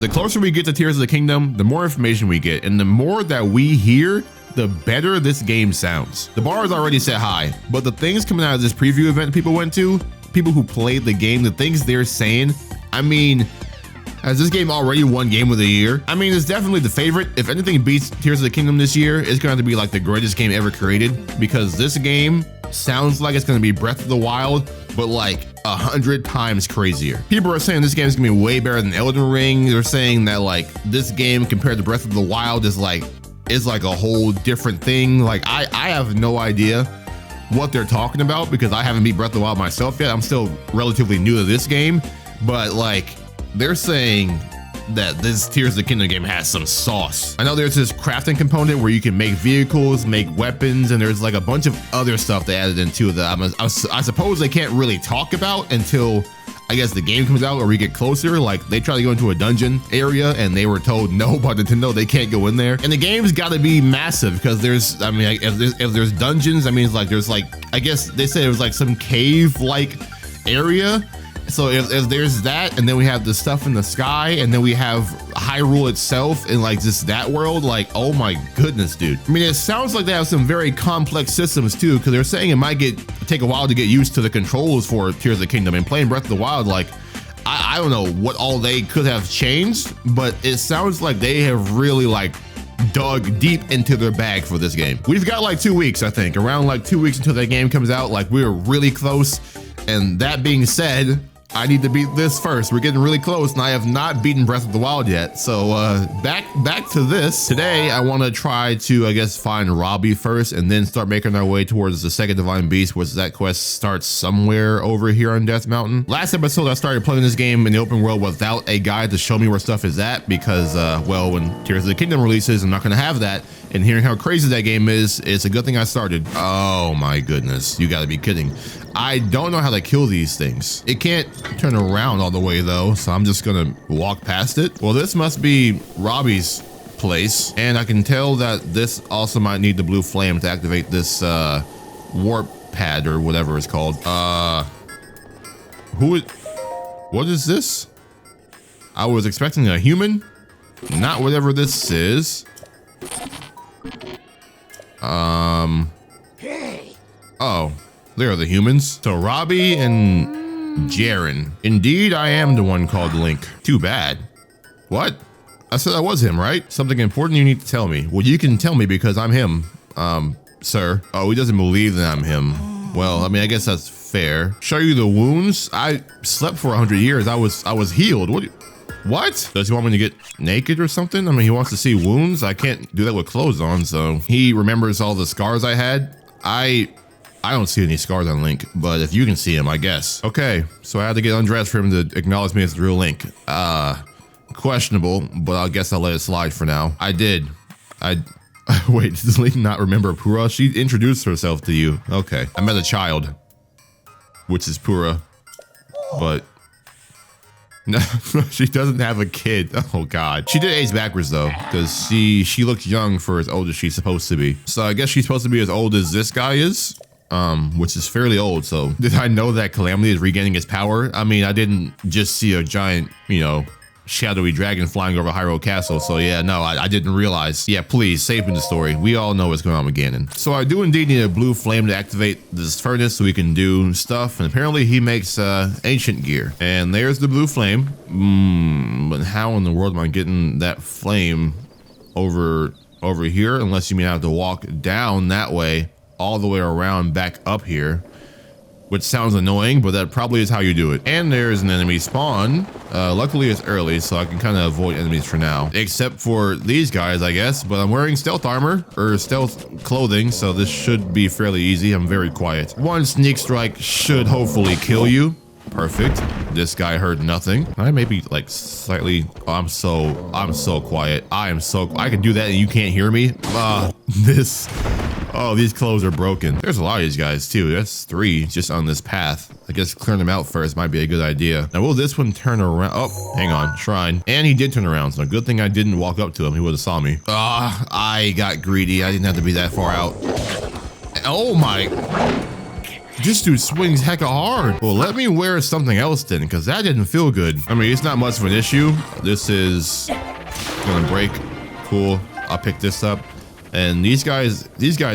The closer we get to Tears of the Kingdom, the more information we get, and the more that we hear, the better this game sounds. The bar is already set high, but the things coming out of this preview event people went to, people who played the game, the things they're saying, I mean, has this game already won Game of the Year? I mean, it's definitely the favorite. If anything beats Tears of the Kingdom this year, it's going to be like the greatest game ever created, because this game sounds like it's going to be Breath of the Wild, but like 100 times crazier. People are saying this game is going to be way better than Elden Ring. They're saying that like this game compared to Breath of the Wild is like a whole different thing. Like I have no idea what they're talking about because I haven't beat Breath of the Wild myself yet. I'm still relatively new to this game, but like they're saying that this Tears of the Kingdom game has some sauce. I know there's this crafting component where you can make vehicles, make weapons, and there's like a bunch of other stuff they added into that I suppose they can't really talk about until I guess the game comes out or we get closer. Like they try to go into a dungeon area and they were told no by Nintendo, they can't go in there. And the game's got to be massive because there's, I mean, if there's dungeons, I mean, it's like there's like, I guess they said it was like some cave-like area. So if there's that, and then we have the stuff in the sky, and then we have Hyrule itself in like just that world, like, oh my goodness, dude. I mean, it sounds like they have some very complex systems too, because they're saying it might take a while to get used to the controls for Tears of the Kingdom. And playing Breath of the Wild, like, I don't know what all they could have changed, but it sounds like they have really like dug deep into their bag for this game. We've got like 2 weeks, I think, around like 2 weeks until that game comes out. Like we're really close. And that being said, I need to beat this first. We're getting really close and I have not beaten Breath of the Wild yet. So back to this. Today, I want to try to, I guess, find Robbie first and then start making our way towards the second Divine Beast, which that quest starts somewhere over here on Death Mountain. Last episode, I started playing this game in the open world without a guide to show me where stuff is at because, well, when Tears of the Kingdom releases, I'm not going to have that. And hearing how crazy that game is, it's a good thing I started. Oh my goodness, you gotta be kidding. I don't know how to kill these things. It can't turn around all the way though, so I'm just gonna walk past it. Well, this must be Robbie's place, and I can tell that this also might need the blue flame to activate this warp pad or whatever it's called. What is this? I was expecting a human, not whatever this is. Oh, there are the humans. So Robbie and Jaren. Indeed, I am the one called Link. Too bad. What? I said I was him, right? Something important you need to tell me. Well, you can tell me because I'm him, sir. Oh, he doesn't believe that I'm him. Well, I mean, I guess that's fair. Show you the wounds? I slept for 100 years. I was healed. What? Does he want me to get naked or something? I mean, he wants to see wounds. I can't do that with clothes on, so he remembers all the scars I had. I don't see any scars on Link, but if you can see him, I guess. Okay, so I had to get undressed for him to acknowledge me as the real Link. Questionable, but I guess I'll let it slide for now. I did. Wait, does Link not remember Pura? She introduced herself to you. Okay, I met a child, which is Pura, but no, she doesn't have a kid. Oh God. She did age backwards though, because she looks young for as old as she's supposed to be. So I guess she's supposed to be as old as this guy is, which is fairly old. So did I know that Calamity is regaining his power? I mean, I didn't just see a giant, you know, shadowy dragon flying over Hyrule Castle. So yeah, no, I didn't realize. Yeah, please save me the story. We all know what's going on with Ganon. So I do indeed need a blue flame to activate this furnace so we can do stuff. And apparently he makes ancient gear. And there's the blue flame. But how in the world am I getting that flame over here? Unless you mean I have to walk down that way, all the way around back up here. Which sounds annoying, but that probably is how you do it. And there's an enemy spawn. Luckily it's early, so I can kind of avoid enemies for now. Except for these guys, I guess, but I'm wearing stealth armor, or stealth clothing, so this should be fairly easy. I'm very quiet. One sneak strike should hopefully kill you. Perfect. This guy heard nothing. I maybe like slightly, oh, I'm so quiet. I can do that and you can't hear me. Oh, these clothes are broken. There's a lot of these guys too. That's 3 just on this path. I guess clearing them out first might be a good idea. Now, will this one turn around? Oh, hang on, shrine. And he did turn around, so good thing I didn't walk up to him. He would have saw me. I got greedy. I didn't have to be that far out. Oh my. This dude swings hecka hard. Well, let me wear something else then, because that didn't feel good. I mean, it's not much of an issue. This is gonna break. Cool. I'll pick this up. And these guys'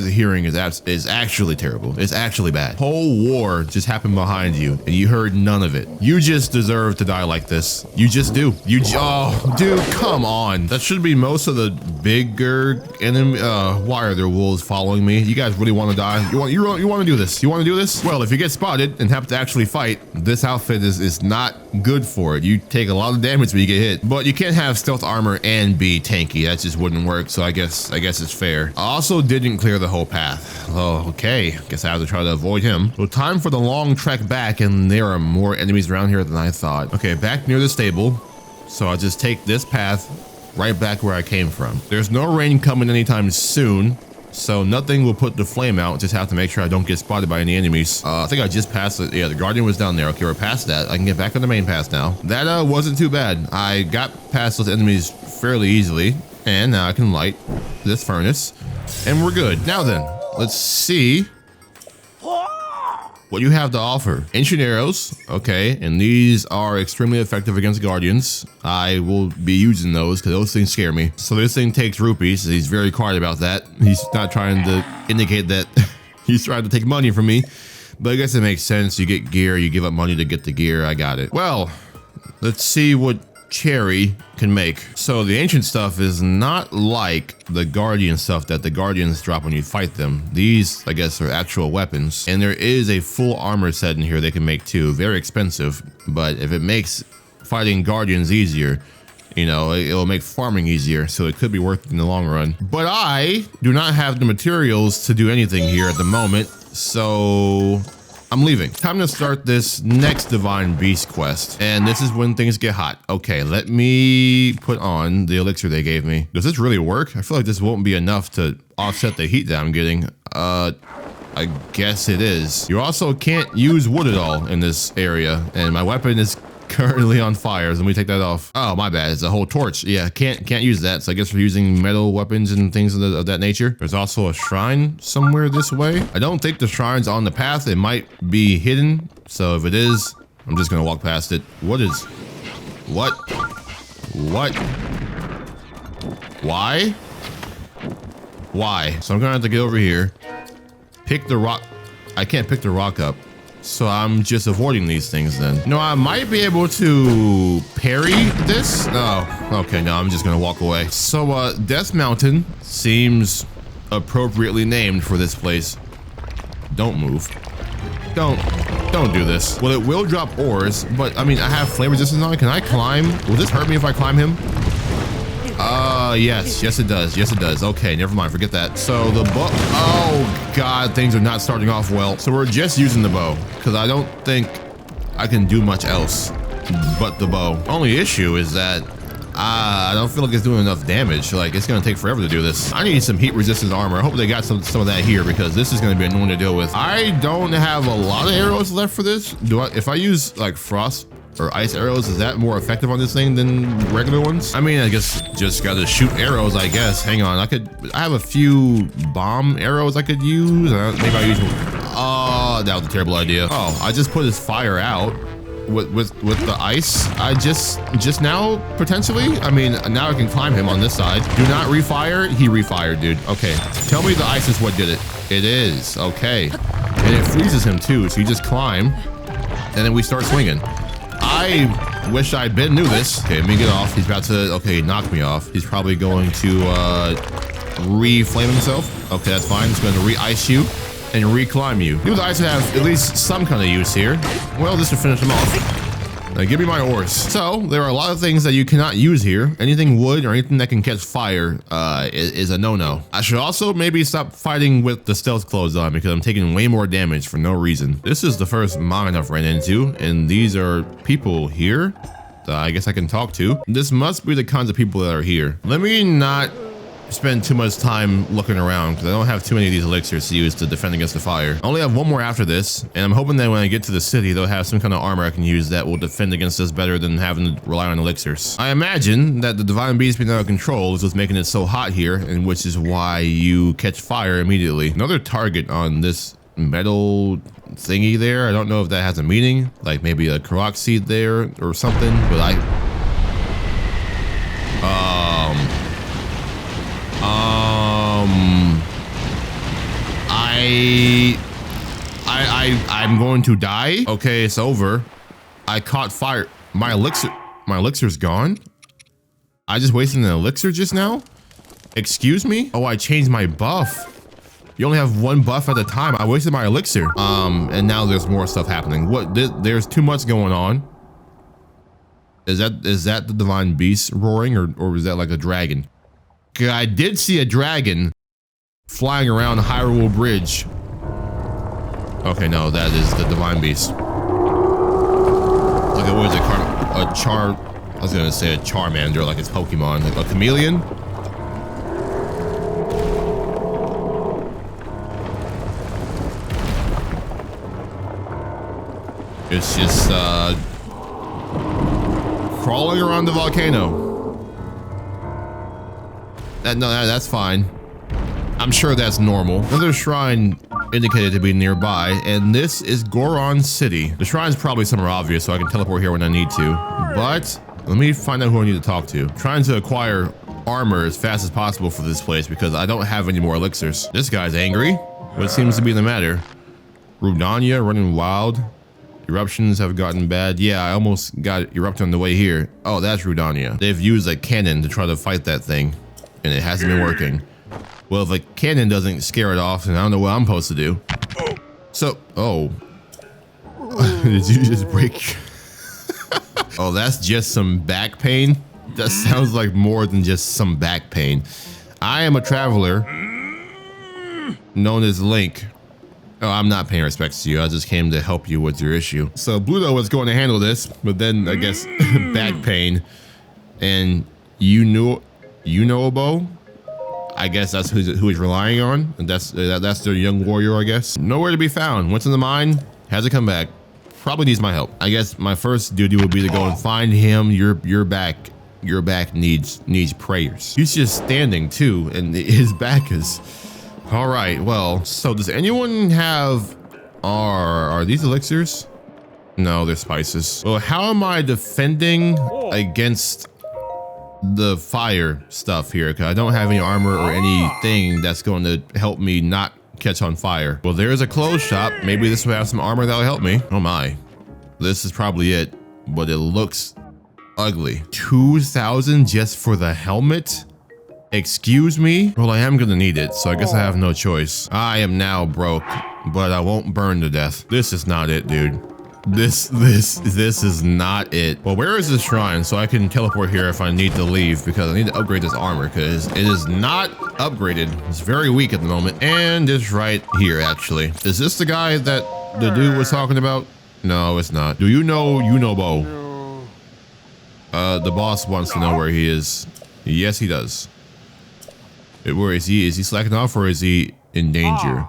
hearing is actually terrible. It's actually bad. Whole war just happened behind you, and you heard none of it. You just deserve to die like this. You just do. Oh, dude, come on. That should be most of the bigger enemy. Why are there wolves following me? You guys really want to die? You want to do this? You want to do this? Well, if you get spotted and have to actually fight, this outfit is not good for it. You take a lot of damage when you get hit. But you can't have stealth armor and be tanky. That just wouldn't work. So I guess it's fair. I also didn't clear the whole path. Oh, okay. Guess I have to try to avoid him. So time for the long trek back, and there are more enemies around here than I thought. Okay, back near the stable. So I'll just take this path right back where I came from. There's no rain coming anytime soon, so nothing will put the flame out. Just have to make sure I don't get spotted by any enemies. I think I just passed it. Yeah, the Guardian was down there. Okay, we're past that. I can get back on the main path now. That wasn't too bad. I got past those enemies fairly easily. And now I can light this furnace, and we're good. Now then, let's see what you have to offer. Ancient arrows, okay, and these are extremely effective against guardians. I will be using those because those things scare me. So this thing takes rupees. He's very quiet about that. He's not trying to indicate that he's trying to take money from me, but I guess it makes sense. You get gear, you give up money to get the gear. I got it. Well, let's see what Cherry can make. So the ancient stuff is not like the guardian stuff that the guardians drop when you fight them. These, I guess, are actual weapons, and there is a full armor set in here they can make too. Very expensive, but if it makes fighting guardians easier, you know, it'll make farming easier, so it could be worth it in the long run. But I do not have the materials to do anything here at the moment, so I'm leaving. Time to start this next Divine Beast quest. And this is when things get hot. Okay, let me put on the elixir they gave me. Does this really work? I feel like this won't be enough to offset the heat that I'm getting. I guess it is. You also can't use wood at all in this area. And my weapon is currently on fire. So let me take that off. Oh, my bad. It's a whole torch. Yeah, can't use that. So I guess we're using metal weapons and things of that nature. There's also a shrine somewhere this way. I don't think the shrine's on the path. It might be hidden. So if it is, I'm just gonna walk past it. What? Why? So I'm gonna have to get over here, pick the rock. I can't pick the rock up. So I'm just avoiding these things then. No, I might be able to parry this. Oh, okay, no, I'm just gonna walk away. So Death Mountain seems appropriately named for this place. Don't move. Don't do this. Well, it will drop ores, but I mean, I have flame resistance on. Can I climb? Will this hurt me if I climb him? Yes it does. Okay, never mind, forget that. So the bow, oh God, things are not starting off well. So we're just using the bow, because I don't think I can do much else but the bow. Only issue is that I don't feel like it's doing enough damage. Like, it's gonna take forever to do this. I need some heat resistance armor. I hope they got some of that here, because this is gonna be annoying to deal with. I don't have a lot of arrows left for this. If I use like frost or ice arrows, is that more effective on this thing than regular ones? I mean, I guess just gotta shoot arrows, I guess. Hang on, I have a few bomb arrows I could use. Maybe I use one. Oh, that was a terrible idea. Oh, I just put his fire out with the ice. I just now, potentially. I mean, now I can climb him on this side. Do not refire. He refired, dude. Okay, tell me the ice is what did it. It is, okay. And it freezes him too, so you just climb, and then we start swinging. I wish I knew this. Okay, let me get off. He's about to, okay, knock me off. He's probably going to re-flame himself. Okay, that's fine. He's going to re-ice you and re-climb you. Knew the ice would have at least some kind of use here. Well, this should finish him off. Now give me my ores. So there are a lot of things that you cannot use here. Anything wood or anything that can catch fire is a no-no. I should also maybe stop fighting with the stealth clothes on, because I'm taking way more damage for no reason. This is the first mine I've ran into, and these are people here that I guess I can talk to. This must be the kinds of people that are here. Let me not spend too much time looking around, because I don't have too many of these elixirs to use to defend against the fire. I only have one more after this, and I'm hoping that when I get to the city, they'll have some kind of armor I can use that will defend against this better than having to rely on elixirs. I imagine that the Divine Beast being out of control is what's making it so hot here, and which is why you catch fire immediately. Another target on this metal thingy there. I don't know if that has a meaning, like maybe a Korok seed there or something, but I'm going to die. Okay, it's over. I caught fire. My elixir's gone. I just wasted an elixir just now? Excuse me? Oh, I changed my buff. You only have one buff at a time. I wasted my elixir. And now there's more stuff happening. What? There's too much going on. Is that the divine beast roaring, or is that like a dragon? I did see a dragon flying around Hyrule Bridge. Okay, no, that is the divine beast. Look at what is it? I was gonna say a Charmander, like it's Pokemon, like a chameleon. It's just crawling around the volcano. That's fine. I'm sure that's normal. Another shrine indicated to be nearby, and this is Goron City. The shrine's probably somewhere obvious, so I can teleport here when I need to. But let me find out who I need to talk to. I'm trying to acquire armor as fast as possible for this place because I don't have any more elixirs. This guy's angry. What seems to be the matter? Rudania running wild. Eruptions have gotten bad. Yeah, I almost got erupted on the way here. Oh, that's Rudania. They've used a cannon to try to fight that thing, and it hasn't been working. Well, if a cannon doesn't scare it off, then I don't know what I'm supposed to do. So, oh. Did you just break? Oh, that's just some back pain? That sounds like more than just some back pain. I am a traveler known as Link. Oh, I'm not paying respects to you. I just came to help you with your issue. So Bluto was going to handle this, but then I guess back pain and Yunobo. I guess that's who he's relying on. And that's their young warrior, I guess. Nowhere to be found. Went to the mine, hasn't come back. Probably needs my help. I guess my first duty would be to go and find him. Your back needs prayers. He's just standing too, and his back is. All right. Well, so does anyone have? Are these elixirs? No, they're spices. Well, how am I defending against the fire stuff here? Because I don't have any armor or anything that's going to help me not catch on fire. Well, there's a clothes shop. Maybe this will have some armor that'll help me. Oh my, this is probably it, but it looks ugly. 2,000 just for the helmet? Excuse me? Well, I am gonna need it, so I guess I have no choice. I am now broke, but I won't burn to death. This is not it, dude. This is not it. Well, where is this shrine so I can teleport here if I need to leave, because I need to upgrade this armor because it is not upgraded. It's very weak at the moment, and it's right here actually. Is this the guy that the dude was talking about? No, it's not. Do you know Yunobo? The boss wants to know where he is. Yes, he does. Where is he? Is he slacking off or is he in danger?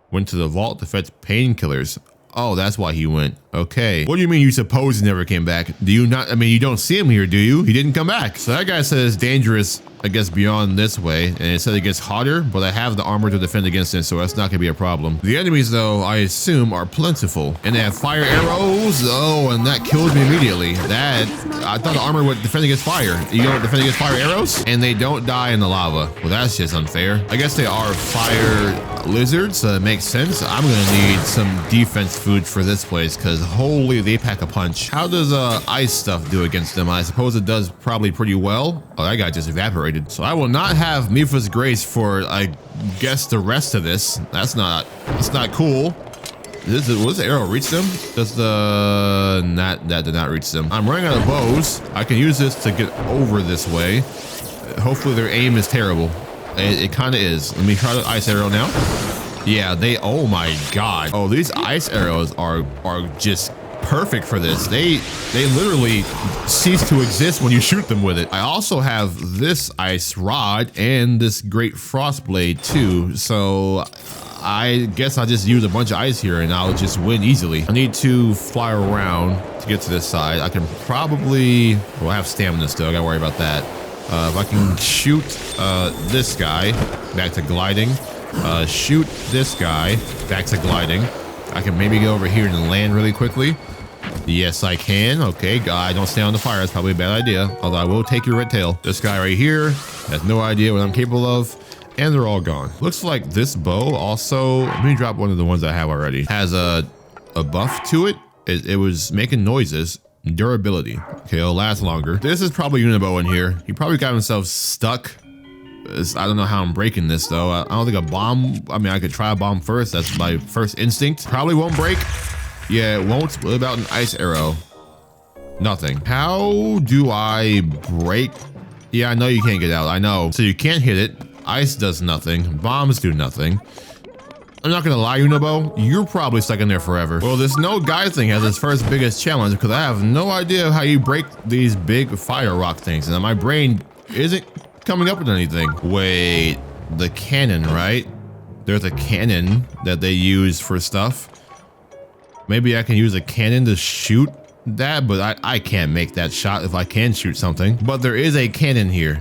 Went to the vault to fetch painkillers. Oh, that's why he went. Okay. What do you mean you suppose he never came back? Do you not? I mean, you don't see him here, do you? He didn't come back. So that guy says dangerous, I guess, beyond this way. And it said it gets hotter, but I have the armor to defend against it, so that's not gonna be a problem. The enemies, though, I assume are plentiful. And they have fire arrows. Oh, and that kills me immediately. I thought the armor would defend against fire. You don't defend against fire arrows? And they don't die in the lava. Well, that's just unfair. I guess they are fire lizards, so that makes sense. I'm gonna need some defense food for this place, because holy, they pack a punch. How does ice stuff do against them? I suppose it does probably pretty well. Oh, that guy just evaporated. So I will not have Mipha's grace for, I guess, the rest of this. That's not cool. Will this arrow reach them? Does that did not reach them. I'm running out of bows. I can use this to get over this way. Hopefully their aim is terrible. It kind of is. Let me try the ice arrow now. Yeah, oh my god. Oh, these ice arrows are just perfect for this. They literally cease to exist when you shoot them with it. I also have this ice rod and this great frost blade too. So I guess I'll just use a bunch of ice here and I'll just win easily. I need to fly around to get to this side. I can probably, well, I have stamina still. I gotta worry about that. If I can shoot this guy back to gliding, Shoot this guy. Back to gliding. I can maybe go over here and land really quickly. Yes, I can. Okay, guy, don't stay on the fire. That's probably a bad idea. Although I will take your red tail. This guy right here has no idea what I'm capable of. And they're all gone. Looks like this bow also, let me drop one of the ones I have already, has a buff to it. It was making noises. Durability. Okay, it'll last longer. This is probably Yunobo in here. He probably got himself stuck. I don't know how I'm breaking this though. I don't think a bomb, I mean, I could try a bomb first. That's my first instinct. Probably won't break. Yeah, it won't. What about an ice arrow? Nothing. How do I break? Yeah, I know you can't get out. I know. So you can't hit it. Ice does nothing. Bombs do nothing. I'm not gonna lie, Yunobo, you're probably stuck in there forever. Well, this no guy thing has its first biggest challenge because I have no idea how you break these big fire rock things. And my brain isn't coming up with anything. Wait, the cannon, right? There's a cannon that they use for stuff. Maybe I can use a cannon to shoot that, but I can't make that shot if I can shoot something. But there is a cannon here,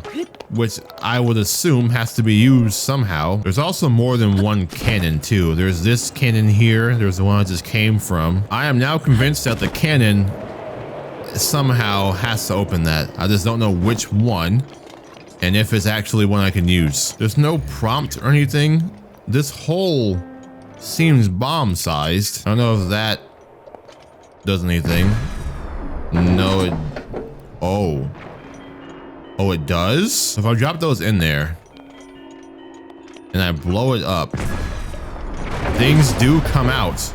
which I would assume has to be used somehow. There's also more than one cannon too. There's this cannon here. There's the one I just came from. I am now convinced that the cannon somehow has to open that. I just don't know which one and if it's actually one I can use. There's no prompt or anything. This hole seems bomb sized. I don't know if that does anything. No, it, oh, it does? If I drop those in there and I blow it up, things do come out.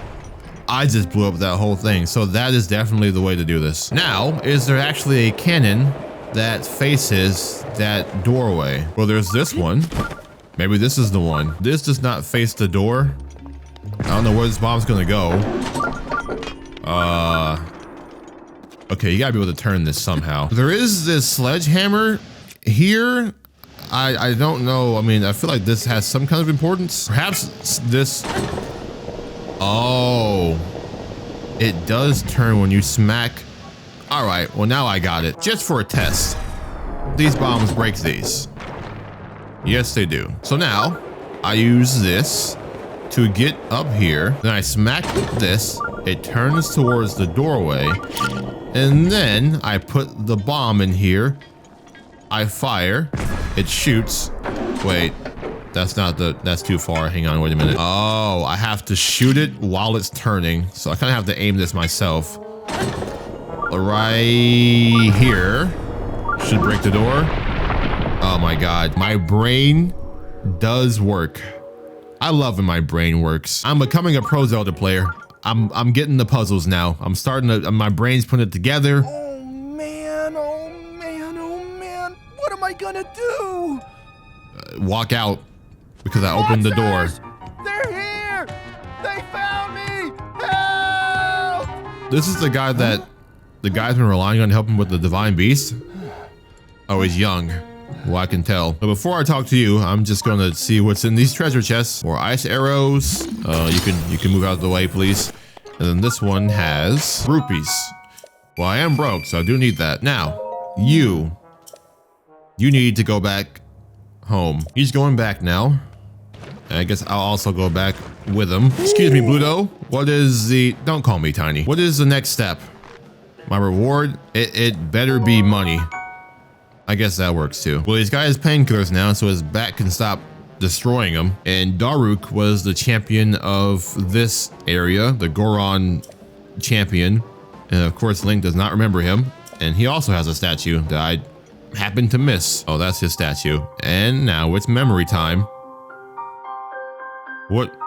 I just blew up that whole thing. So that is definitely the way to do this. Now, is there actually a cannon that faces that doorway? Well, there's this one. Maybe this is the one. This does not face the door. I don't know where this bomb's gonna go. Okay, you gotta be able to turn this somehow. There is this sledgehammer here. I don't know. I mean, I feel like this has some kind of importance. Perhaps this. Oh, it does turn when you smack. All right, well now I got it. Just for a test. These bombs break these. Yes, they do. So now I use this to get up here. Then I smack this. It turns towards the doorway. And then I put the bomb in here. I fire. It shoots. Wait, that's too far. Hang on, wait a minute. Oh, I have to shoot it while it's turning. So I kind of have to aim this myself. Right here. Should break the door. Oh my God, my brain does work. I love when my brain works. I'm becoming a pro Zelda player. I'm getting the puzzles now. I'm starting to, my brain's putting it together. Oh man, oh man, oh man. What am I gonna do? Walk out because I opened the door. They're here! They found me! Help! This is the guy that the guy's been relying on helping with the divine beast. Oh, he's young. Well, I can tell. But before I talk to you, I'm just gonna see what's in these treasure chests. More ice arrows. You can move out of the way, please. And then this one has rupees. Well, I am broke, so I do need that. Now, you need to go back home. He's going back now. And I guess I'll also go back with him. Excuse me, Bluto. What is the, don't call me Tiny. What is the next step? My reward? It better be money. I guess that works too. Well, he's got his painkillers now, so his back can stop destroying him. And Daruk was the champion of this area, the Goron champion. And of course, Link does not remember him. And he also has a statue that I happened to miss. Oh, that's his statue. And now it's memory time. What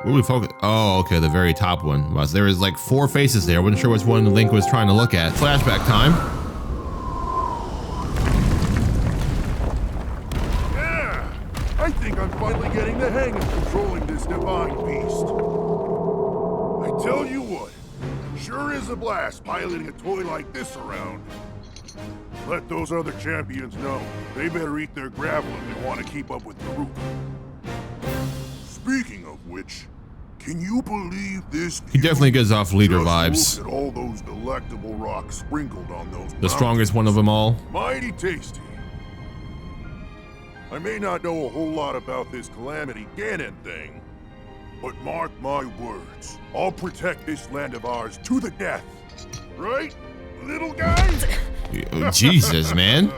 do we focus? Oh, okay, the very top one. There was like 4 faces there. I wasn't sure which one Link was trying to look at. Flashback time. I think I'm finally getting the hang of controlling this divine beast. I tell you what, sure is a blast piloting a toy like this around. Let those other champions know. They better eat their gravel if they want to keep up with Daruk. Speaking of which, can you believe this? He definitely gives off leader vibes. Look at all those delectable rocks sprinkled on those The strongest one of them all. Mighty tasty. I may not know a whole lot about this Calamity Ganon thing, but mark my words, I'll protect this land of ours to the death. Right, little guy? Oh, Jesus, man.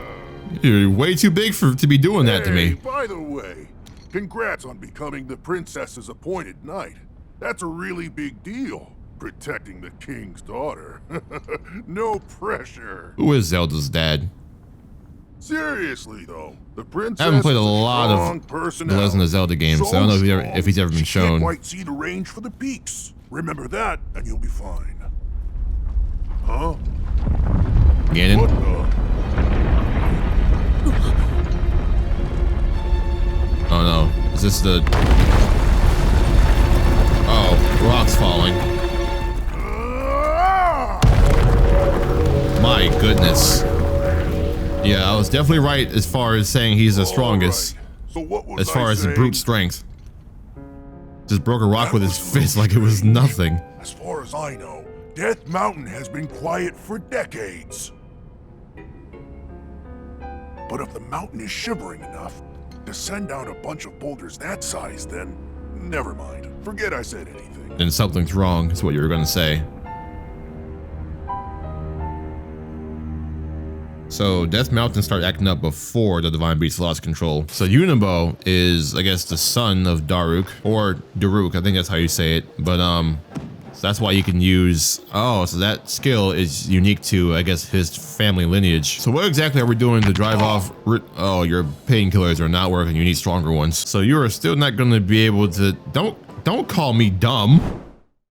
You're way too big to be doing that to me. By the way, congrats on becoming the princess's appointed knight. That's a really big deal, protecting the king's daughter. No pressure. Who is Zelda's dad? Seriously though, the princess I haven't played a lot of the Legend of Zelda games, so I don't know if he's ever been shown. Can't quite see the range for the peaks. Remember that, and you'll be fine. Huh? Ganon? What the? Oh no, is this the... Oh, rocks falling. My goodness. Yeah, I was definitely right as far as saying he's the strongest. Right. So what was as far I as saying? the brute strength. Just broke a rock with his fist like it was nothing. As far as I know, Death Mountain has been quiet for decades. But if the mountain is shivering enough to send down a bunch of boulders that size, then never mind. Forget I said anything. Then something's wrong, is what you were gonna say. So Death Mountain started acting up before the Divine Beast lost control. So Yunobo is, I guess, the son of Daruk, or Daruk, I think that's how you say it. But so that's why you can use, oh, so that skill is unique to, I guess, his family lineage. So what exactly are we doing to drive off, oh, your painkillers are not working, you need stronger ones. So you are still not gonna be able to, don't call me dumb.